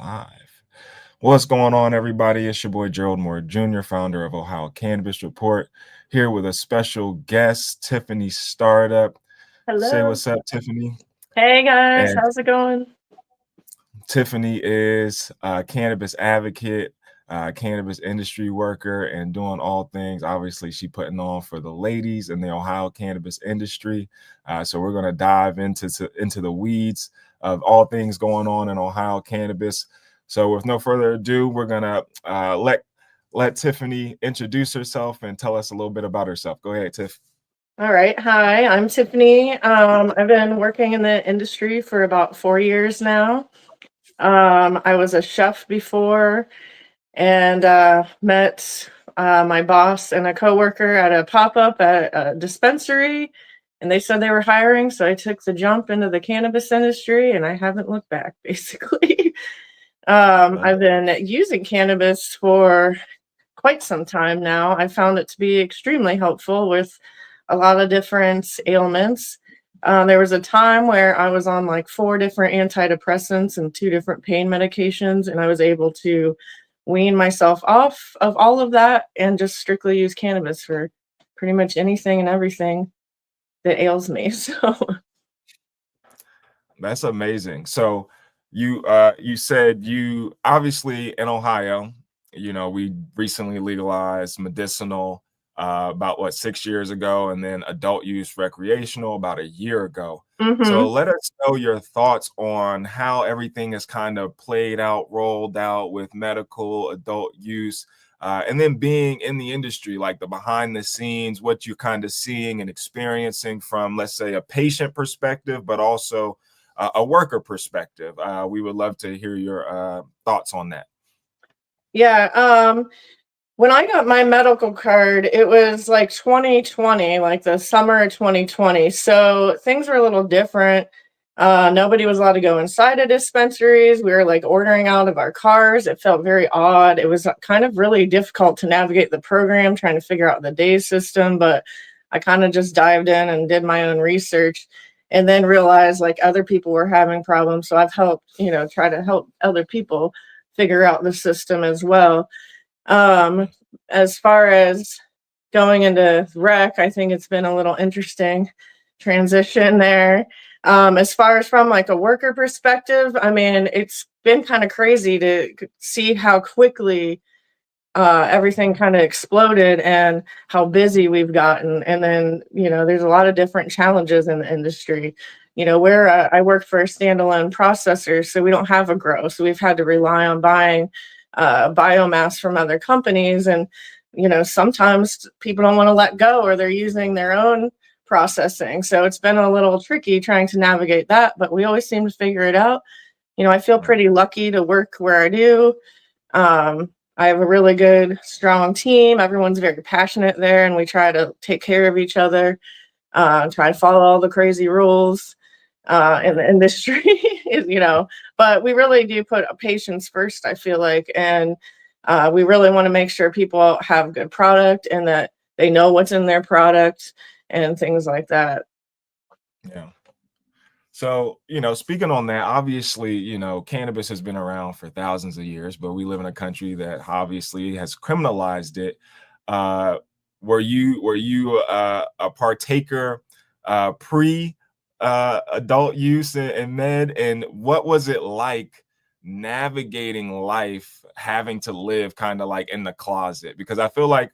Live. What's going on, everybody? It's your boy Gerald Moore Jr., founder of Ohio Cannabis Report, here with a special guest, Tiffany Startup. Say Hello. what's up, Tiffany. Hey guys, And how's it going? Tiffany is a cannabis advocate, cannabis industry worker, and doing all things. Obviously, she putting on for the ladies in the Ohio cannabis industry. So we're going to dive into the weeds of all things going on in Ohio cannabis. So with no further ado, we're going to let Tiffany introduce herself and tell us a little bit about herself. Go ahead, Tiff. All right. Hi, I'm Tiffany. I've been working in the industry for about 4 years now. I was a chef before and met my boss and a coworker at a pop-up at a dispensary, and they said they were hiring, so I took the jump into the cannabis industry, and I haven't looked back, basically. I've been using cannabis for quite some time now. I found it to be extremely helpful with a lot of different ailments. There was a time where I was on like 4 different antidepressants and 2 different pain medications, and I was able to wean myself off of all of that and just strictly use cannabis for pretty much anything and everything that ails me. So, That's amazing. So you said you obviously in Ohio, we recently legalized medicinal about 6 years ago, and then adult use recreational about a year ago. So mhm. let us know your thoughts on how everything is kind of played out, rolled out with medical adult use. And then being in the industry, like the behind the scenes, what you're kind of seeing and experiencing from, let's say, a patient perspective, but also a worker perspective. We would love to hear your thoughts on that. Yeah. When I got my medical card, it was like 2020, like the summer of 2020. So things were a little different. Nobody was allowed to go inside of dispensaries. We were like ordering out of our cars. It felt very odd. It was kind of really difficult to navigate the program, trying to figure out the day system. But I kind of just dived in and did my own research and then realized like other people were having problems. So I've helped, try to help other people figure out the system as well. Um, as far as going into rec, I think it's been a little interesting transition there. As far as from like a worker perspective, I mean, it's been kind of crazy to see how quickly everything kind of exploded and how busy we've gotten. And then, there's a lot of different challenges in the industry. Where I work for a standalone processor, so we don't have a grow. So we've had to rely on buying biomass from other companies. And, sometimes people don't want to let go or they're using their own processing. So it's been a little tricky trying to navigate that, but we always seem to figure it out. I feel pretty lucky to work where I do. I have a really good, strong team. Everyone's very passionate there, and we try to take care of each other, try to follow all the crazy rules in the industry, but we really do put patients first, I feel like. And we really want to make sure people have good product and that they know what's in their product and things like that. Yeah. So, speaking on that, obviously, cannabis has been around for thousands of years, but we live in a country that obviously has criminalized it. Uh, were you a partaker pre adult use and med, and what was it like navigating life having to live kind of like in the closet? Because I feel like,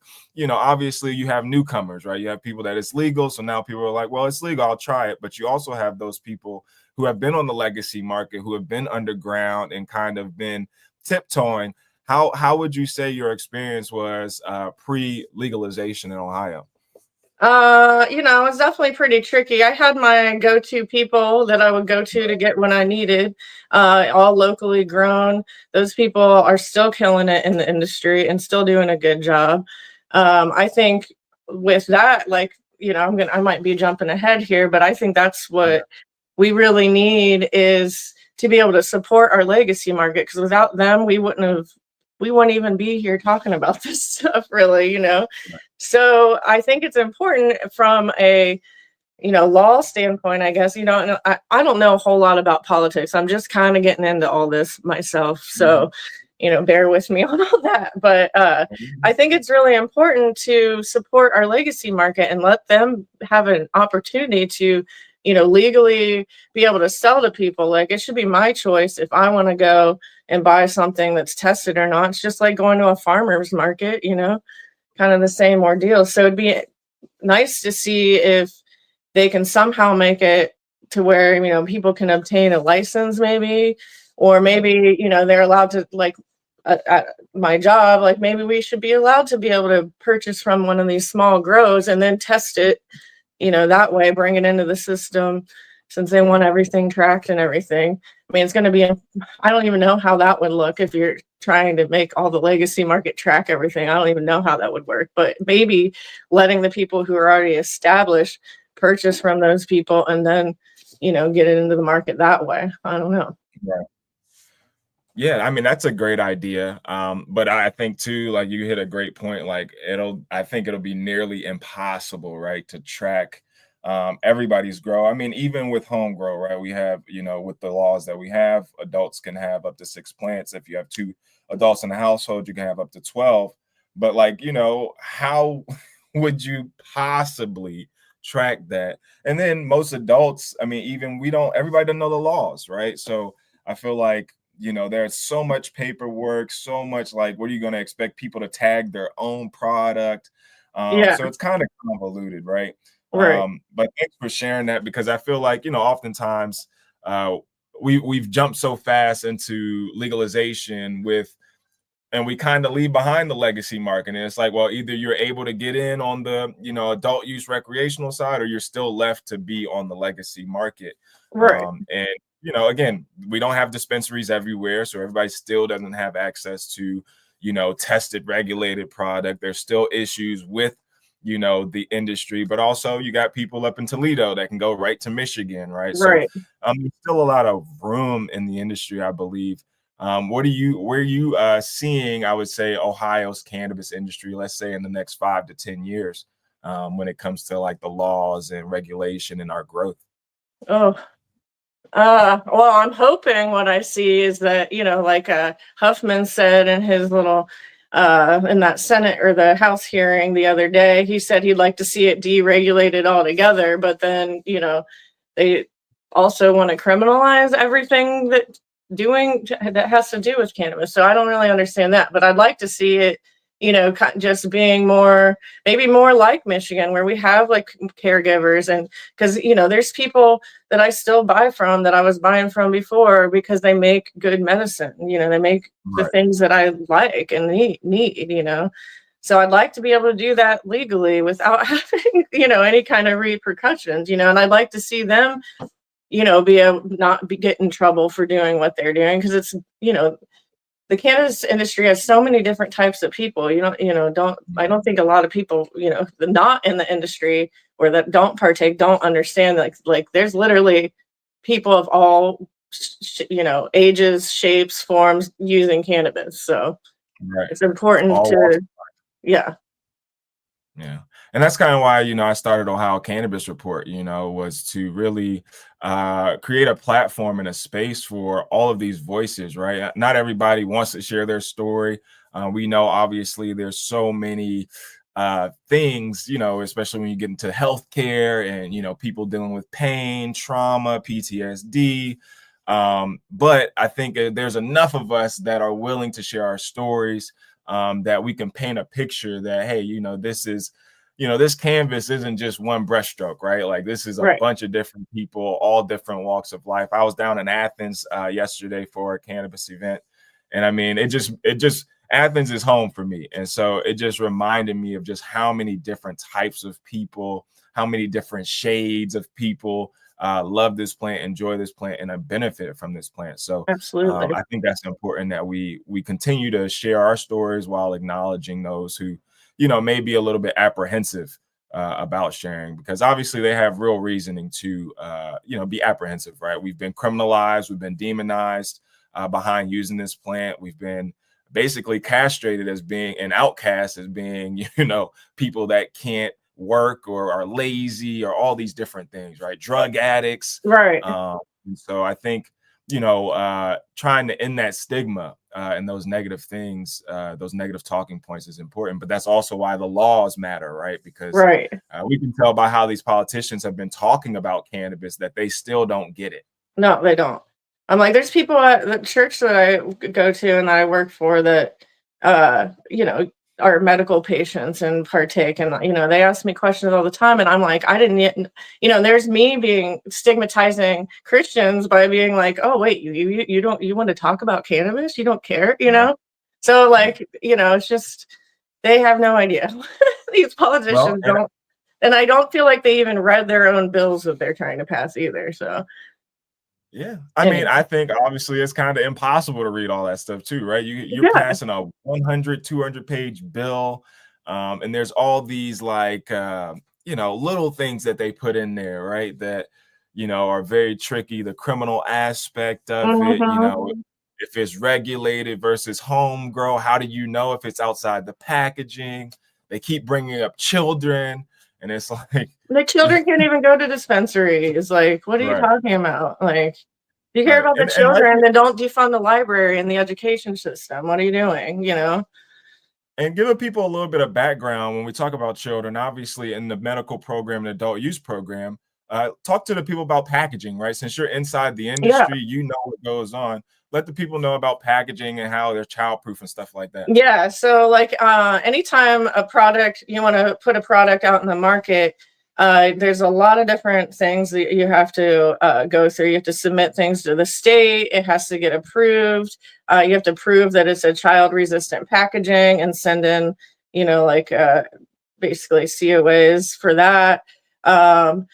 obviously you have newcomers, right? You have people that it's legal, so now people are like, well, it's legal, I'll try it. But you also have those people who have been on the legacy market, who have been underground and kind of been tiptoeing. How would you say your experience was pre-legalization in Ohio? It's definitely pretty tricky. I had my go-to people that I would go to get when I needed, all locally grown. Those people are still killing it in the industry and still doing a good job. I think with that, like, I might be jumping ahead here, but I think that's what we really need is to be able to support our legacy market, because without them, we wouldn't even be here talking about this stuff, really. So I think it's important from a law standpoint, I guess, and I don't know a whole lot about politics. I'm just kind of getting into all this myself. So, Mhm. bear with me on all that. But I think it's really important to support our legacy market and let them have an opportunity to, legally be able to sell to people. Like, it should be my choice if I want to go and buy something that's tested or not. It's just like going to a farmer's market, kind of the same ordeal. So it'd be nice to see if they can somehow make it to where people can obtain a license, maybe, or maybe they're allowed to, like, at my job, like, maybe we should be allowed to be able to purchase from one of these small grows and then test it, that way, bring it into the system, since they want everything tracked and everything. I mean, it's going to be, I don't even know how that would look if you're trying to make all the legacy market track everything. I don't even know how that would work, but maybe letting the people who are already established purchase from those people and then, get it into the market that way. I don't know. Right. Yeah, I mean, that's a great idea. But I think too, like you hit a great point. Like I think it'll be nearly impossible, right, to track everybody's grow. I mean, even with home grow, right? We have, with the laws that we have, adults can have up to 6 plants. If you have 2 adults in the household, you can have up to 12. But like, how would you possibly track that? And then most adults, I mean, even everybody doesn't know the laws, right? So I feel like there's so much paperwork, so much, like, what are you going to expect people to tag their own product? Yeah, So it's kind of convoluted, right? right, But thanks for sharing that, because I feel like, oftentimes uh, we've jumped so fast into legalization and we kind of leave behind the legacy market. And it's like, well, either you're able to get in on the, adult use recreational side, or you're still left to be on the legacy market. right, And, again, we don't have dispensaries everywhere. So everybody still doesn't have access to, tested, regulated product. There's still issues with, the industry, but also you got people up in Toledo that can go right to Michigan, right? So right. there's still a lot of room in the industry, I believe. Where are you seeing, I would say, Ohio's cannabis industry, let's say in the next 5 to 10 years, when it comes to like the laws and regulation and our growth? Oh, well, I'm hoping what I see is that, like Huffman said in his little, in that Senate or the House hearing the other day, he said he'd like to see it deregulated altogether, but then, they also want to criminalize everything that has to do with cannabis. So I don't really understand that, but I'd like to see it, just being more, maybe more like Michigan, where we have like caregivers, and because, there's people that I still buy from that I was buying from before because they make good medicine. They make the Right. things that I like and need. So I'd like to be able to do that legally without having, any kind of repercussions, and I'd like to see them, be able not be get in trouble for doing what they're doing, because it's, the cannabis industry has so many different types of people. Don't I don't think a lot of people, not in the industry or that don't partake, don't understand, like there's literally people of all ages, shapes, forms using cannabis. So Right. it's important All walks. to, yeah, Yeah. And that's kind of why, I started Ohio Cannabis Report, was to really create a platform and a space for all of these voices, right? Not everybody wants to share their story. We know, obviously, there's so many things, especially when you get into healthcare and, people dealing with pain, trauma, PTSD. But I think there's enough of us that are willing to share our stories, that we can paint a picture that, hey, this canvas isn't just one brushstroke, right? Like, this is a right, bunch of different people, all different walks of life. I was down in Athens yesterday for a cannabis event, and I mean, it just Athens is home for me, and so it just reminded me of just how many different types of people, how many different shades of people love this plant, enjoy this plant, and benefit from this plant. So absolutely, I think that's important that we continue to share our stories while acknowledging those who, may be a little bit apprehensive about sharing, because obviously they have real reasoning to, be apprehensive, right? We've been criminalized, we've been demonized behind using this plant. We've been basically castrated as being an outcast, as being, people that can't work or are lazy or all these different things, right? Drug addicts. Right. And so I think, trying to end that stigma and those negative things, those negative talking points is important. But that's also why the laws matter, right? Because Right. we can tell by how these politicians have been talking about cannabis that they still don't get it. No, they don't. I'm like, there's people at the church that I go to and that I work for that, you know, are medical patients and partake. And, you know, they ask me questions all the time. And I'm like, I didn't yet, you know, there's me being stigmatizing Christians by being like, oh, wait, you don't, you want to talk about cannabis? You don't care, you Right. know? So, Right. like, you know, it's just, they have no idea. These Well, politicians and don't. And I don't feel like they even read their own bills that they're trying to pass either. So, yeah, I mean, anyway. I think obviously it's kind of impossible to read all that stuff too, right? You're Yeah. passing a 100, 200-page bill, and there's all these like little things that they put in there, right? That are very tricky. The criminal aspect of it, Mhm. if it's regulated versus home grow, how do you know if it's outside the packaging? They keep bringing up children, and it's like, The children can't even go to dispensaries. Like, what are you right, talking about? Like, if you care right, about the and let children, then don't defund the library and the education system. What are you doing? You know? And giving people a little bit of background when we talk about children, obviously in the medical program and adult use program, talk to the people about packaging, right? Since you're inside the Yeah. industry, you know what goes on. Let the people know about packaging and how they're childproof and stuff like that. Yeah. So, like, anytime a product, you want to put a product out in the market, there's a lot of different things that you have to go through. You have to submit things to the state, it has to get approved. You have to prove that it's a child resistant packaging and send in, like, basically COAs for that. Um,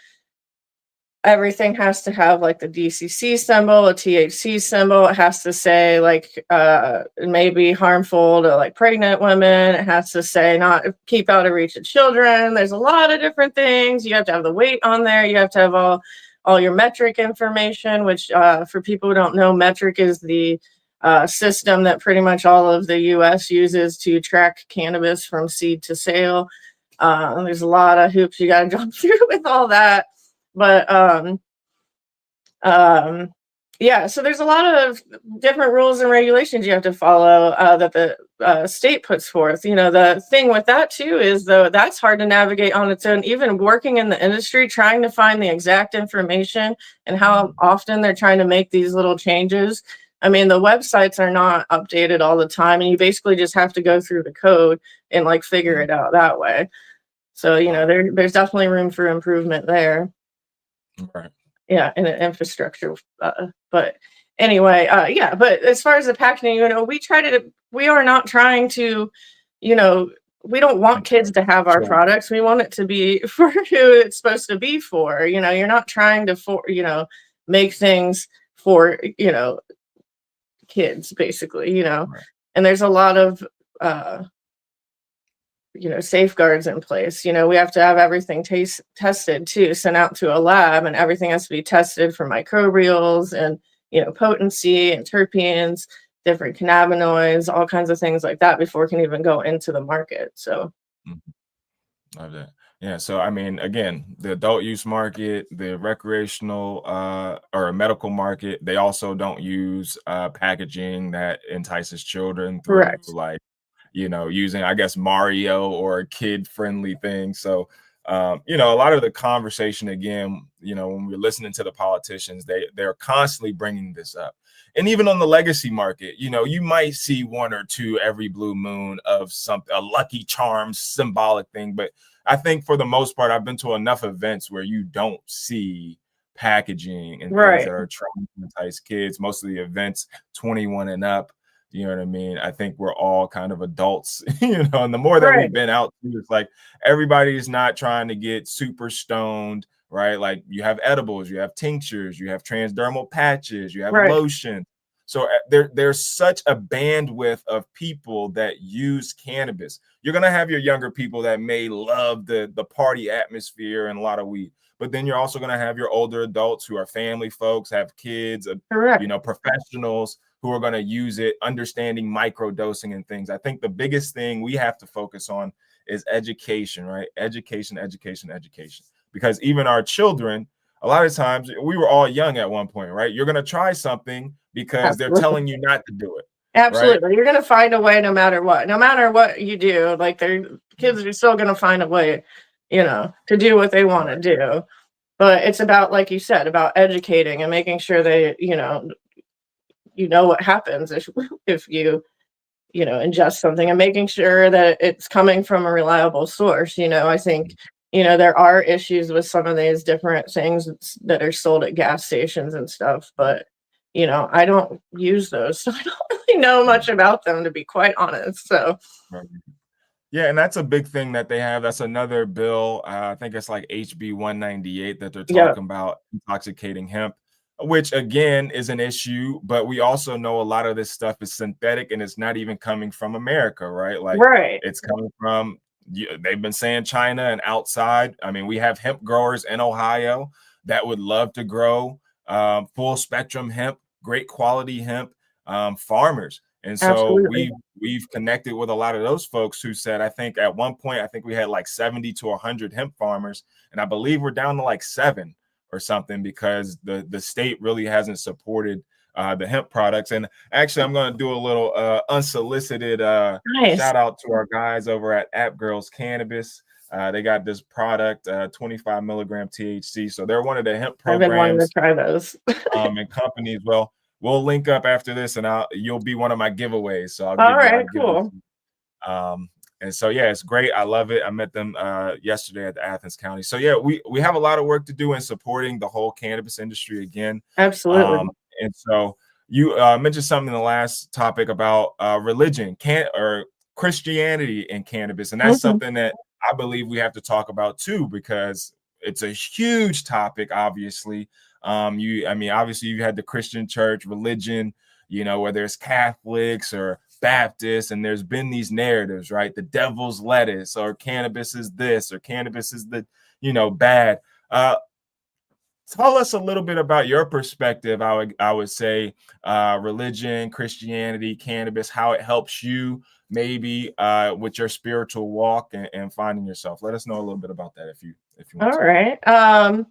Everything has to have like the DCC symbol, a THC symbol. It has to say like it may be harmful to like pregnant women. It has to say not keep out of reach of children. There's a lot of different things. You have to have the weight on there. You have to have all your metric information, which for people who don't know, metric is the system that pretty much all of the US uses to track cannabis from seed to sale. There's a lot of hoops you got to jump through with all that. But um, yeah, so there's a lot of different rules and regulations you have to follow that the state puts forth. You know, the thing with that too is though that's hard to navigate on its own. Even working in the industry, trying to find the exact information and how often they're trying to make these little changes. I mean, the websites are not updated all the time, and you basically just have to go through the code and like figure it out that way. So, Wow. there's definitely room for improvement there. Right. Yeah, and an infrastructure. But anyway, yeah. But as far as the packaging, we are not trying to, you know, we don't want kids to have our So, products. We want it to be for who it's supposed to be for. You're not trying to make things for kids basically. right. And there's a lot of uh safeguards in place. We have to have everything tested too, sent out to a lab, and everything has to be tested for microbials and potency and terpenes, different cannabinoids, all kinds of things like that before it can even go into the market. So Mhm. Love that. Yeah. So, I mean, again, the adult use market, the recreational or medical market, they also don't use packaging that entices children through correct. like using, I guess, Mario or a kid-friendly thing. So, a lot of the conversation, again, when we're listening to the politicians, they're constantly bringing this up. And even on the legacy market, you might see one or two every blue moon of a Lucky Charms symbolic thing. But I think for the most part, I've been to enough events where you don't see packaging and things Right. that are trying to entice kids. Most of the events, 21 and up. You know what I mean? I think we're all kind of adults, and the more that Right. we've been out, it's like everybody's not trying to get super stoned, right? Like you have edibles, you have tinctures, you have transdermal patches, you have Right. lotion. So there's such a bandwidth of people that use cannabis. You're gonna have your younger people that may love the party atmosphere and a lot of weed, but then you're also gonna have your older adults who are family folks, have kids, Correct. professionals who are going to use it, understanding micro dosing and things. I think the biggest thing we have to focus on is education, right? Education, education, education. Because even our children, a lot of times we were all young at one point, right? You're going to try something because they're Absolutely. telling you not to do it, right? Absolutely. You're gonna find a way no matter what. No matter what you do, like their kids are still gonna find a way, to do what they want to Right. do. But it's about, like you said, about educating and making sure they, what happens if if you ingest something, and making sure that it's coming from a reliable source. I think, there are issues with some of these different things that are sold at gas stations and stuff, but I don't use those, so I don't really know much about them, to be quite honest. So Right. Yeah, and that's a big thing that they have. That's another bill. I think it's like HB 198 that they're yeah, talking about intoxicating hemp, which again is an issue. But we also know a lot of this stuff is synthetic and it's not even coming from America, right? Like right, it's coming from, they've been saying China and outside. I mean, we have hemp growers in Ohio that would love to grow full spectrum hemp, great quality hemp, farmers. And so absolutely. we've connected with a lot of those folks who said, I think at one point, I think we had like 70 to 100 hemp farmers. And I believe we're down to like 7 or something because the state really hasn't supported the hemp products. And actually, I'm going to do a little unsolicited Nice. shout out to our guys over at App Girls Cannabis. They got this product, 25 milligram THC. So they're one of the hemp I've been wanting to programs try those. and companies. Well, we'll link up after this, and you'll be one of my giveaways. So All right, give them. cool. And so yeah, it's great. I love it. I met them yesterday at the Athens County. So yeah, we have a lot of work to do in supporting the whole cannabis industry again. Absolutely. And so you mentioned something in the last topic about religion, or Christianity and cannabis, and that's Mhm. something that I believe we have to talk about too, because it's a huge topic. Obviously, obviously you had the Christian church, religion, whether it's Catholics or Baptists, and there's been these narratives, right? The devil's lettuce, or cannabis is this, or cannabis is the, bad. Tell us a little bit about your perspective. I would say religion, Christianity, cannabis, how it helps you maybe with your spiritual walk and finding yourself. Let us know a little bit about that if you want All to. right.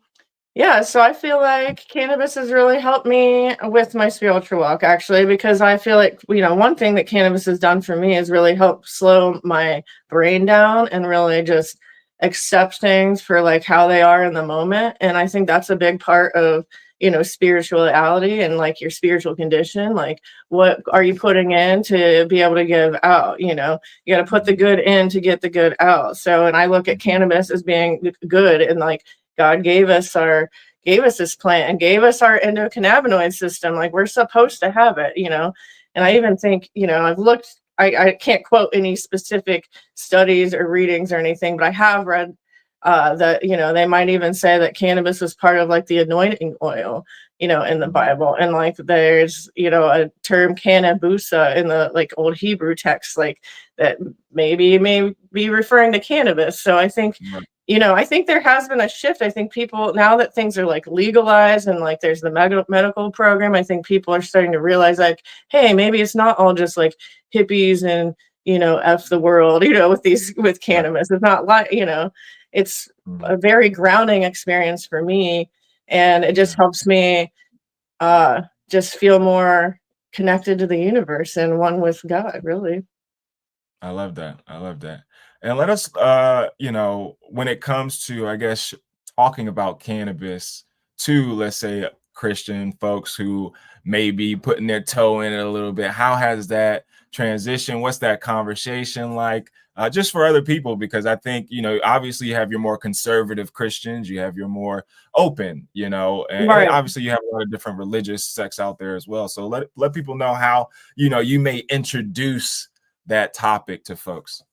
Yeah, so I feel like cannabis has really helped me with my spiritual walk, actually, because I feel like, one thing that cannabis has done for me is really help slow my brain down and really just accept things for like how they are in the moment. And I think that's a big part of, spirituality and like your spiritual condition. Like, what are you putting in to be able to give out? You got to put the good in to get the good out. So, and I look at cannabis as being good, and like, God gave us this plant and gave us our endocannabinoid system. Like, we're supposed to have it. And I even think, I've looked, I can't quote any specific studies or readings or anything, but I have read that, they might even say that cannabis is part of like the anointing oil, in the Bible. And like there's, a term cannabusa in the like old Hebrew text, like that maybe may be referring to cannabis. So I think, Right. I think there has been a shift. I think people, now that things are like legalized and like there's the medical program, I think people are starting to realize like, hey, maybe it's not all just like hippies and, F the world, with Right. cannabis. It's not like, it's Mhm. a very grounding experience for me. And it just Yeah. helps me just feel more connected to the universe and one with God, really. I love that. I love that. And let us, when it comes to, I guess, talking about cannabis to, let's say, Christian folks who may be putting their toe in it a little bit, how has that transition? What's that conversation like? Just for other people, because I think, obviously you have your more conservative Christians, you have your more open, and Right. obviously you have a lot of different religious sects out there as well. So let people know how, you may introduce that topic to folks.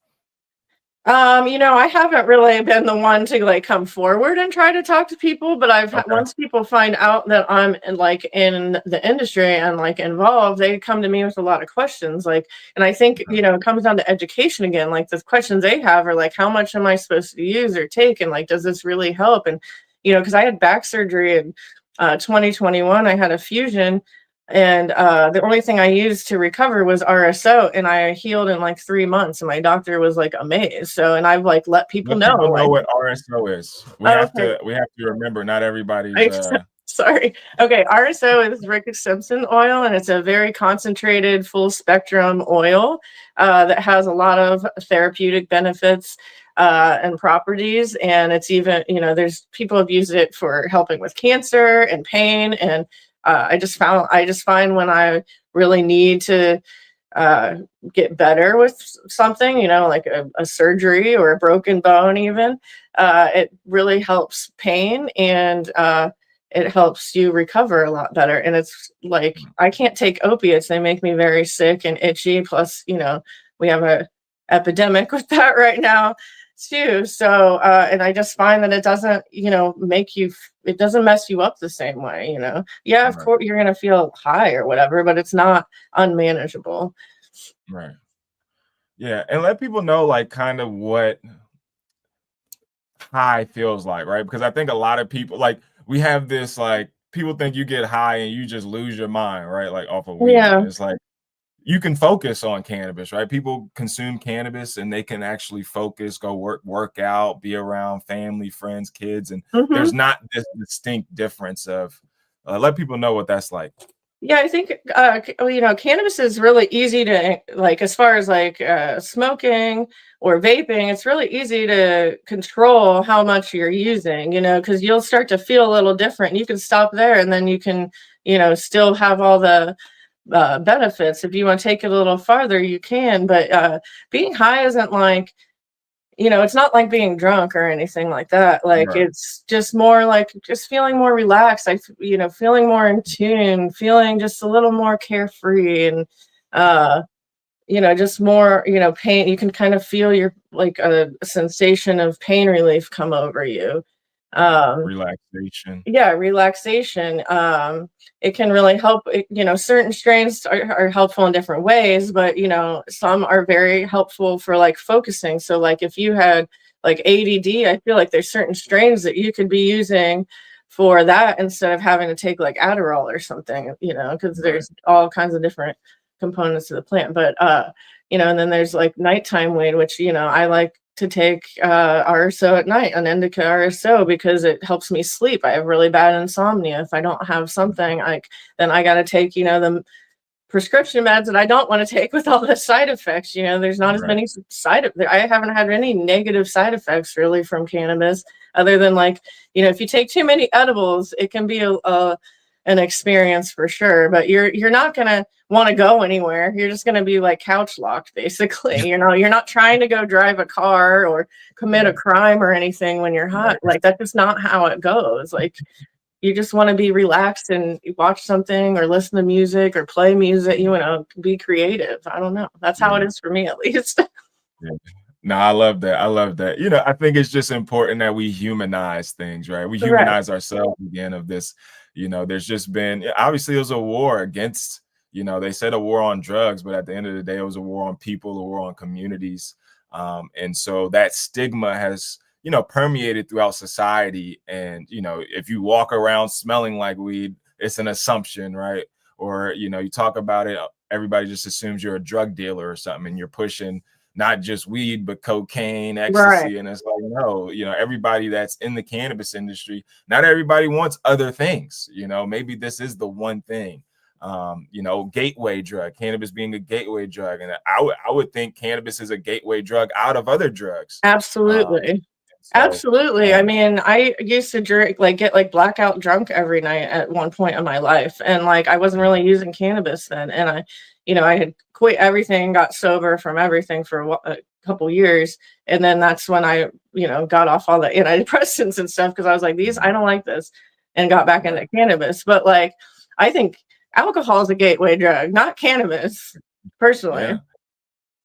I haven't really been the one to like come forward and try to talk to people, but Okay. once people find out that I'm like in the industry and like involved, they come to me with a lot of questions. Like, and I think, Okay. it comes down to education again. Like the questions they have are like, how much am I supposed to use or take? And like, does this really help? And, because I had back surgery in 2021, I had a fusion. And the only thing I used to recover was RSO, and I healed in like 3 months. And my doctor was like amazed. So, and I've like let people Let know, people know like, what RSO is. We oh, have okay, to remember not everybody's I sorry. Okay, RSO is Rick Simpson oil, and it's a very concentrated, full spectrum oil that has a lot of therapeutic benefits and properties. And it's even, there's people have used it for helping with cancer and pain. And I just find when I really need to uh, get better with something, like a surgery or a broken bone, even. It really helps pain, and it helps you recover a lot better. And it's like, I can't take opiates, they make me very sick and itchy. Plus, we have a epidemic with that right now too. So and I just find that it doesn't, it doesn't mess you up the same way. Yeah, of right, course you're going to feel high or whatever, but it's not unmanageable. right. Yeah, and let people know like kind of what high feels like, right? Because I think a lot of people like we have this like people think you get high and you just lose your mind, right? Like off of weed. Yeah. And it's like you can focus on cannabis, right? People consume cannabis and they can actually focus, go work out, be around family, friends, kids, and Mhm. there's not this distinct difference of let people know what that's like. Yeah, I think, cannabis is really easy to, like, as far as like smoking or vaping, it's really easy to control how much you're using, because you'll start to feel a little different. You can stop there, and then you can, still have all the benefits. If you want to take it a little farther, you can. But being high isn't like, it's not like being drunk or anything like that. Like, Right, it's just more like just feeling more relaxed. Feeling more in tune, feeling just a little more carefree, and uh, just more, pain. You can kind of feel your like a sensation of pain relief come over you. right. Um, Relaxation. yeah, relaxation. It can really help. Certain strains are helpful in different ways, but some are very helpful for like focusing. So like if you had like ADD, I feel like there's certain strains that you could be using for that instead of having to take like Adderall or something, because Right. there's all kinds of different components of the plant. But and then there's like nighttime weed, which I like to take RSO at night, an indica RSO, because it helps me sleep. I have really bad insomnia. If I don't have something, like, then I got to take, the prescription meds that I don't want to take with all the side effects. There's not as Right. many I haven't had any negative side effects really from cannabis, other than like, if you take too many edibles, it can be an experience for sure. But you're not gonna want to go anywhere. You're just gonna be like couch locked, basically. You're not trying to go drive a car or commit a Right. crime or anything when you're hot. Right. Like, that's just not how it goes. Like, you just want to be relaxed and watch something or listen to music or play music, be creative. I don't know. That's how it Yeah. is for me, at least. Yeah. No, I love that. I love that. I think it's just important that we humanize things, right? We Right. humanize ourselves again of this. There's just been obviously it was a war against, they said a war on drugs, but at the end of the day, it was a war on people, a war on communities. And so that stigma has, permeated throughout society. And, if you walk around smelling like weed, it's an assumption, right? Or, you talk about it, everybody just assumes you're a drug dealer or something and you're pushing not just weed, but cocaine, Right. ecstasy. And it's like, no, everybody that's in the cannabis industry, not everybody wants other things. Maybe this is the one thing. Gateway drug, cannabis being a gateway drug. And I would think cannabis is a gateway drug out of other drugs. Um, Absolutely. so Absolutely. I um, mean, I used to drink, like, get like blackout drunk every night at one point in my life. And like, I wasn't really using cannabis then. And I had quit everything, got sober from everything for a couple years. And then that's when I, got off all the antidepressants and stuff, because I was like, I don't like this, and got back right. into cannabis. But like, I think alcohol is a gateway drug, not cannabis, personally. Yeah.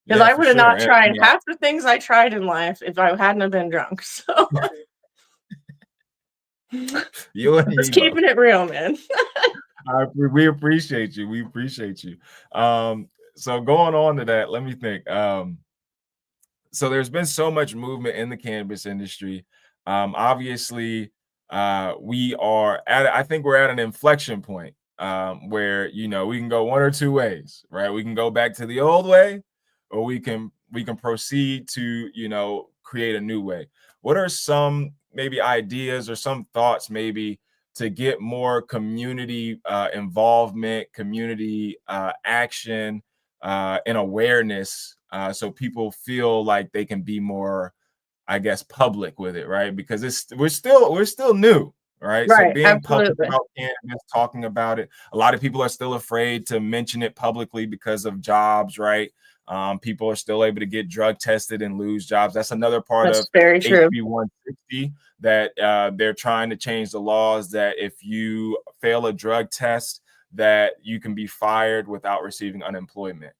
Because Yeah, I for would have sure. not And, tried half the things I tried in life if I hadn't have been drunk. So you and just me both. keeping it real, man. We appreciate you. We appreciate you. So going on to that, let me think. So there's been so much movement in the cannabis industry. Obviously, I think we're at an inflection point where, you know, we can go one or two ways, right? We can go back to the old way, or we can proceed to, you know, create a new way. What are some maybe ideas or some thoughts maybe to get more community involvement, community action, and awareness, so people feel like they can be more, I guess, public with it, right? Because we're still new, right? So Right, being public absolutely. about cannabis, talking about it, a lot of people are still afraid to mention it publicly because of jobs, right? People are still able to get drug tested and lose jobs. That's another part That's of very true. HB 160, that they're trying to change the laws, that if you fail a drug test, that you can be fired without receiving unemployment.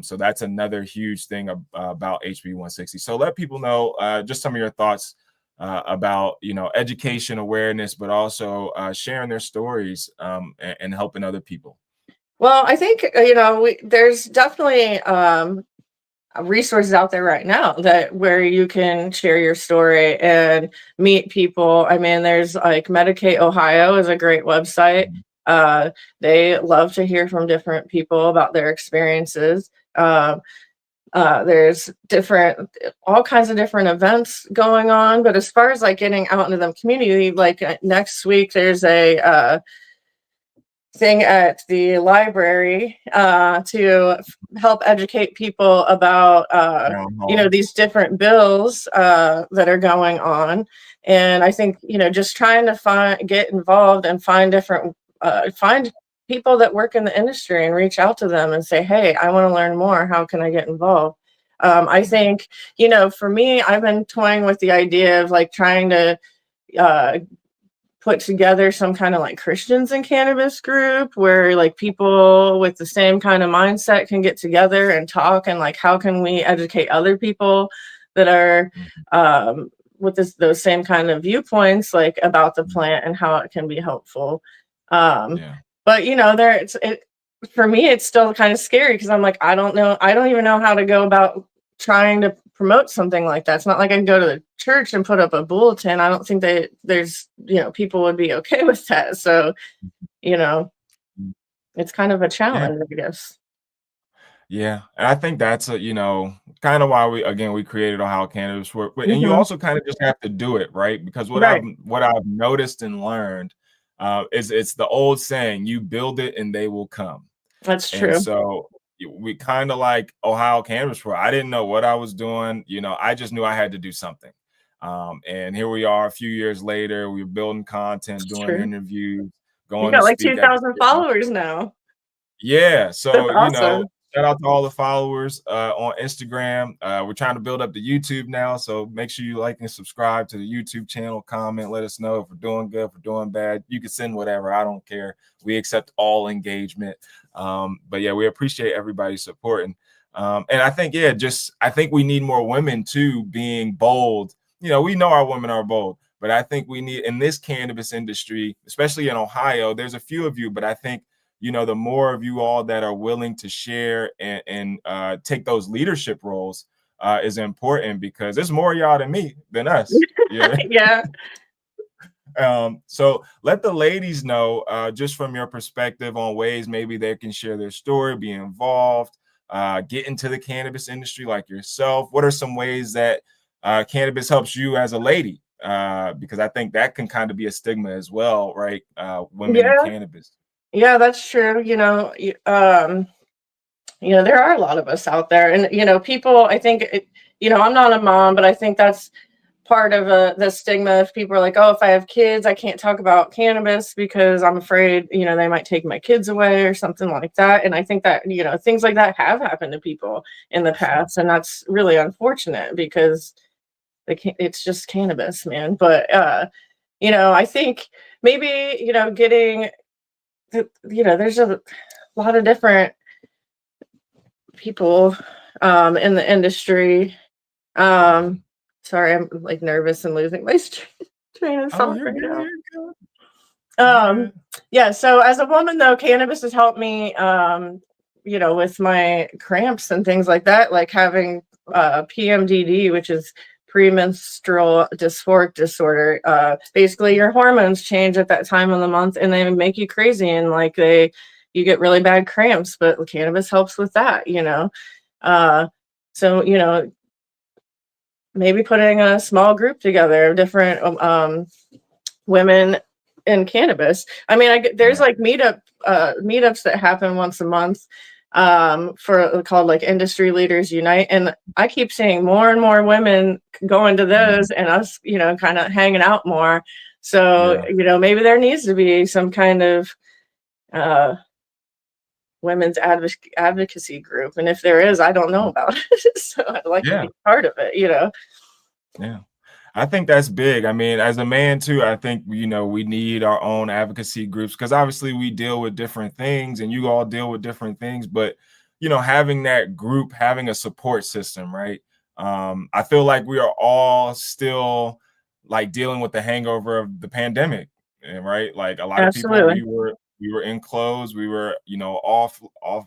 So that's another huge thing about HB 160. So let people know just some of your thoughts about, you know, education, awareness, but also sharing their stories, and helping other people. Well, I think, there's definitely resources out there right now that where you can share your story and meet people. I mean, there's like Medicate Ohio is a great website. Mhm. Uh, they love to hear from different people about their experiences. There's different, all kinds of different events going on. But as far as like getting out into the community, like next week, there's a thing at the library to help educate people about Town hall. these different bills that are going on. And I think, just trying to get involved and find different find people that work in the industry and reach out to them and say, hey, I want to learn more, how can I get involved? I think, for me, I've been toying with the idea of like trying to uh, put together some kind of like Christians in cannabis group where like people with the same kind of mindset can get together and talk, and like how can we educate other people that are Mhm. with those same kind of viewpoints, like about the Mhm. plant and how it can be helpful. um Yeah. but for me it's still kind of scary because I'm like, I don't even know how to go about trying to promote something like that. It's not like I can go to the church and put up a bulletin. I don't think there's, people would be okay with that. So, you know, Mhm. it's kind of a Yeah. challenge, I guess. Yeah, and I think that's a, you know, kind of why we created Ohio Cannabis Work, and you Hmm. also kind of just have to do it, right? Because Right. what I've noticed and learned is it's the old saying, "You build it and they will come." That's And true. so we kind of like Ohio Cannabis Work. I didn't know what I was doing, you know. I just knew I had to do something. And here we are, a few years later. We're building content, It's doing true. interviews, You going to got like speak at the 2,000 city. followers now. Yeah, That's so, you know, awesome. shout out to all the followers on Instagram. We're trying to build up the YouTube now, so make sure you like and subscribe to the YouTube channel. Comment, let us know if we're doing good, if we're doing bad. You can send whatever, I don't care. We accept all engagement. But yeah, we appreciate everybody supporting. And I think, yeah, just I think we need more women too being bold. You know, we know our women are bold, but I think we need in this cannabis industry, especially in Ohio, there's a few of you, but I think, you know, the more of you all that are willing to share and take those leadership roles is important, because there's more y'all than me than us. Yeah. Yeah. So let the ladies know, just from your perspective, on ways maybe they can share their story, be involved, get into the cannabis industry like yourself. What are some ways that cannabis helps you as a lady? Because I think that can kind of be a stigma as well, right? Women in Yeah. cannabis. Yeah, that's true. There are a lot of us out there, and people. I think, I'm not a mom, but I think that's part of the stigma. If people are like, oh, if I have kids, I can't talk about cannabis because I'm afraid, they might take my kids away or something like that. And I think that, things like that have happened to people in the For sure. past, and that's really unfortunate because it's just cannabis, man. But I think maybe, getting there's a lot of different people in the industry. Mhm. um Sorry, I'm like nervous and losing my train of Oh, thought you're right good. now. You're good. You're um good. yeah, so as a woman though, cannabis has helped me with my cramps and things like that, like having PMDD, which is premenstrual dysphoric disorder. Basically, your hormones change at that time of the month, and they make you crazy, and like you get really bad cramps. But cannabis helps with that, you know. So you know, maybe putting a small group together of different women in cannabis. I mean, there's like meetups that happen once a month for called like Industry Leaders Unite, and I keep seeing more and more women going to those, and us, you know, kind of hanging out more. So you know, maybe there needs to be some kind of women's advocacy group, and if there is, I don't know about it. So I'd like to be part of it, you know. Yeah. I think that's big. I mean, as a man too, I think, you know, we need our own advocacy groups because obviously we deal with different things and you all deal with different things, but you know, having that group, having a support system, right? I feel like we are all still like dealing with the hangover of the pandemic, right? Like a lot of people, Absolutely. we were enclosed, we were, you know,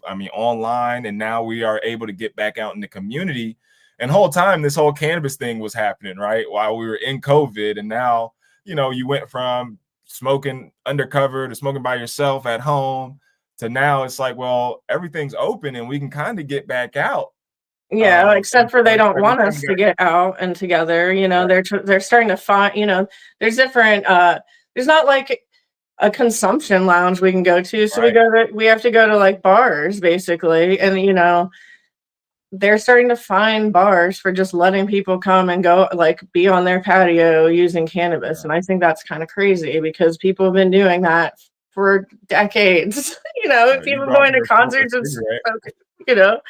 I mean, online, and now we are able to get back out in the community. And the whole time, this whole cannabis thing was happening, right? While we were in COVID. And now, you know, you went from smoking undercover to smoking by yourself at home to now it's like, well, everything's open and we can kind of get back out. Yeah, except for they It's don't like we want kind us of to got, get out and together. You know, they're starting to find. You know, there's different. There's not like a consumption lounge we can go to, so right. we have to go to like bars basically, and you know, they're starting to find bars for just letting people come and go, like be on their patio using cannabis. Yeah. And I think that's kind of crazy because people have been doing that for decades. You know, You people go out going to there, smoke a concerts and cigarette. smoking, you know. Yeah.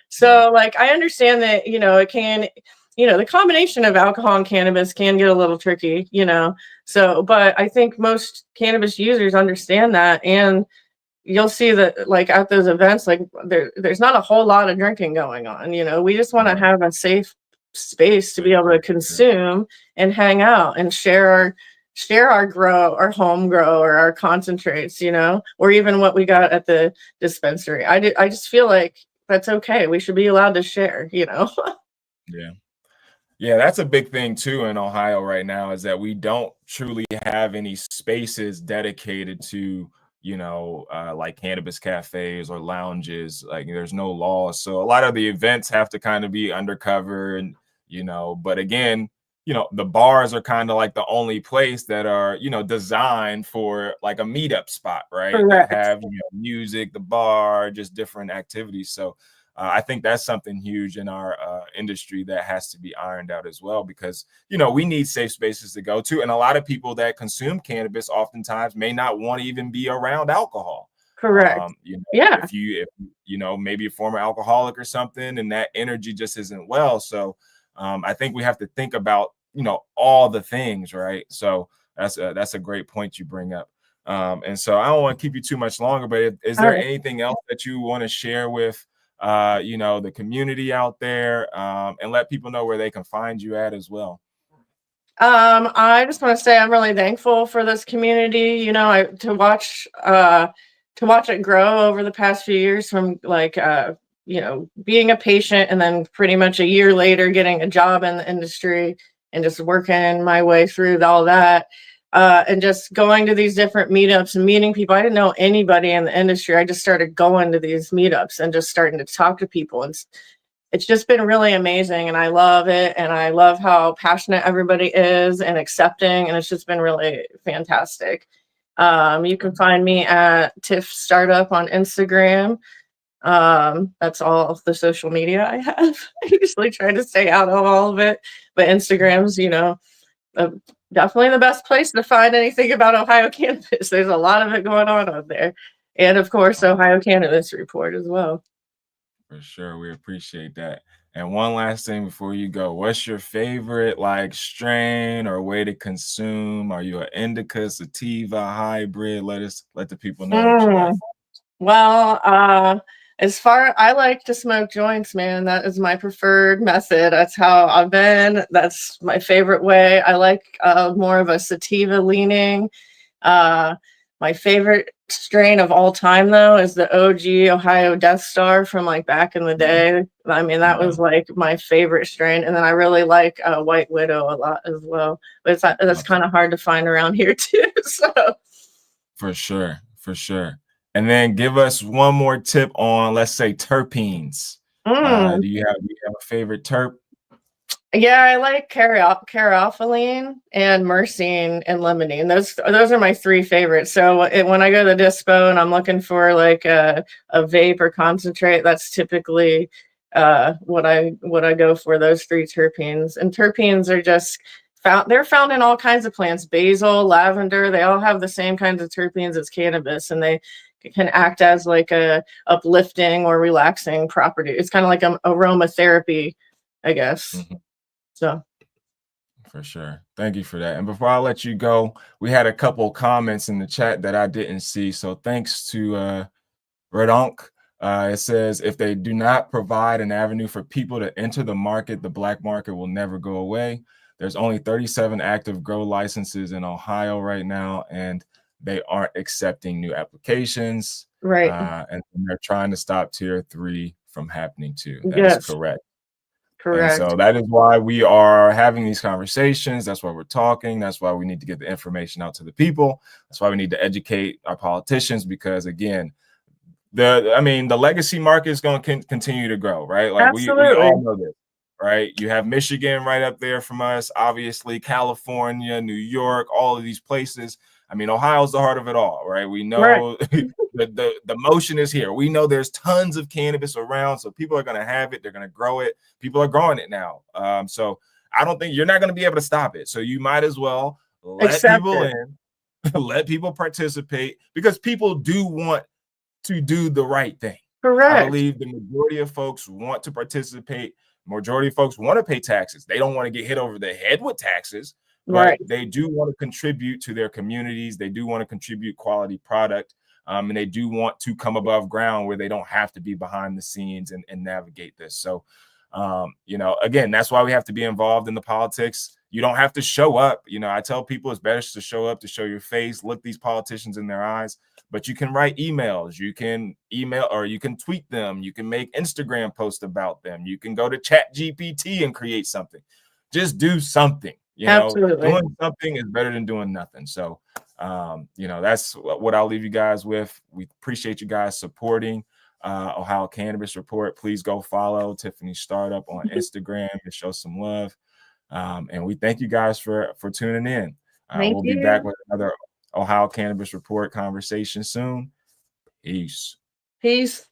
So like I understand that, you know, it can, you know, the combination of alcohol and cannabis can get a little tricky, you know. So, but I think most cannabis users understand that, and you'll see that like at those events, like there's not a whole lot of drinking going on, you know. We just want to Right. have a safe space to be Safe able to place. Yeah. consume and hang out and share our grow, our home grow, or our concentrates, you know, or even what we got at the dispensary. I just feel like that's okay. We should be allowed to share, you know. Yeah. Yeah, that's a big thing too in Ohio right now is that we don't truly have any spaces dedicated to, you know, like cannabis cafes or lounges. Like there's no laws. So a lot of the events have to kind of be undercover and, you know, but again, you know, the bars are kind of like the only place that are, you know, designed for like a meetup spot, right? That Correct. have, you know, music, the bar, just different activities. So I think that's something huge in our industry that has to be ironed out as well, because you know we need safe spaces to go to, and a lot of people that consume cannabis oftentimes may not want to even be around alcohol. Correct. You know, Yeah. if you know maybe a former alcoholic or something, and that energy just isn't well. So I think we have to think about all the things, right? So that's a great point you bring up. And so I don't want to keep you too much longer, but is All there right. anything else that you want to share with the community out there, and let people know where they can find you at as well? I just want to say I'm really thankful for this community. You know, to watch it grow over the past few years from like you know, being a patient and then pretty much a year later getting a job in the industry and just working my way through all that. And just going to these different meetups and meeting people. I didn't know anybody in the industry. I just started going to these meetups and just starting to talk to people, and it's just been really amazing, and I love it, and I love how passionate everybody is and accepting, and it's just been really fantastic. You can find me at Tiff Startup on Instagram. That's all of the social media I have. I usually try to stay out of all of it, but Instagram's, you know, uh, definitely the best place to find anything about Ohio cannabis. There's a lot of it going on out there, and of course, Ohio Cannabis Report as well. For sure, we appreciate that. And one last thing before you go, what's your favorite like strain or way to consume? Are you an indica, sativa, hybrid? Let the people know what you like. Mm. Well, as far I like to smoke joints, man. That is my preferred method. That's how I've been. That's my favorite way. I like more of a sativa leaning. Uh, my favorite strain of all time though is the OG Ohio Death Star from like back in the day. I mean, that Yeah, was like my favorite strain. And then I really like White Widow a lot as well. But that's love that. kind of hard to find around here too. So For sure, for sure. And then give us one more tip on, let's say, terpenes. mm. Do you have a favorite terp? Yeah, I like caryophyllene and myrcene and limonene. Those are my three favorites. So when I go to the dispo and I'm looking for like a vape or concentrate, that's typically what I go for, those three terpenes. And terpenes are just they're found in all kinds of plants, basil, lavender, they all have the same kinds of terpenes as cannabis, and they can act as like a uplifting or relaxing property. It's kind of like aromatherapy, I guess. Mhm. So For sure. Thank you for that. And before I let you go, we had a couple comments in the chat that I didn't see. So thanks to Redonk. It says, if they do not provide an avenue for people to enter the market, the black market will never go away. There's only 37 active grow licenses in Ohio right now, and they aren't accepting new applications. right. And they're trying to stop tier 3 from happening too. That is Yes, correct. And correct. so that is why we are having these conversations. That's why we're talking. That's why we need to get the information out to the people. That's why we need to educate our politicians, because again, the legacy market is going to continue to grow, right? Like we Absolutely. all know this, right? You have Michigan right up there from us, obviously California, New York, all of these places. I mean, Ohio's the heart of it all, right? We Right. know the motion is here. We know there's tons of cannabis around, so people are going to have it. They're going to grow it. People are growing it now. So I don't think you're not going to be able to stop it. So you might as well let Accept people it. in, let people participate, because people do want to do the right thing. I Correct. believe the majority of folks want to participate. Majority of folks want to pay taxes. They don't want to get hit over the head with taxes, but Right. they do want to contribute to their communities. They do want to contribute quality product, and they do want to come above ground where they don't have to be behind the scenes and navigate this. So, again, that's why we have to be involved in the politics. You don't have to show up. I tell people it's better to show up, to show your face, look these politicians in their eyes. But you can write emails, you can email, or you can tweet them, you can make Instagram posts about them, you can go to Chat GPT and create something. Just do something. Absolutely. Doing something is better than doing nothing. So that's what I'll leave you guys with. We appreciate you guys supporting Ohio Cannabis Report. Please go follow Tiffany Startup on Instagram and show some love. And we thank you guys for tuning in. Thank We'll be back you. with another Ohio Cannabis Report conversation soon. Peace. Peace.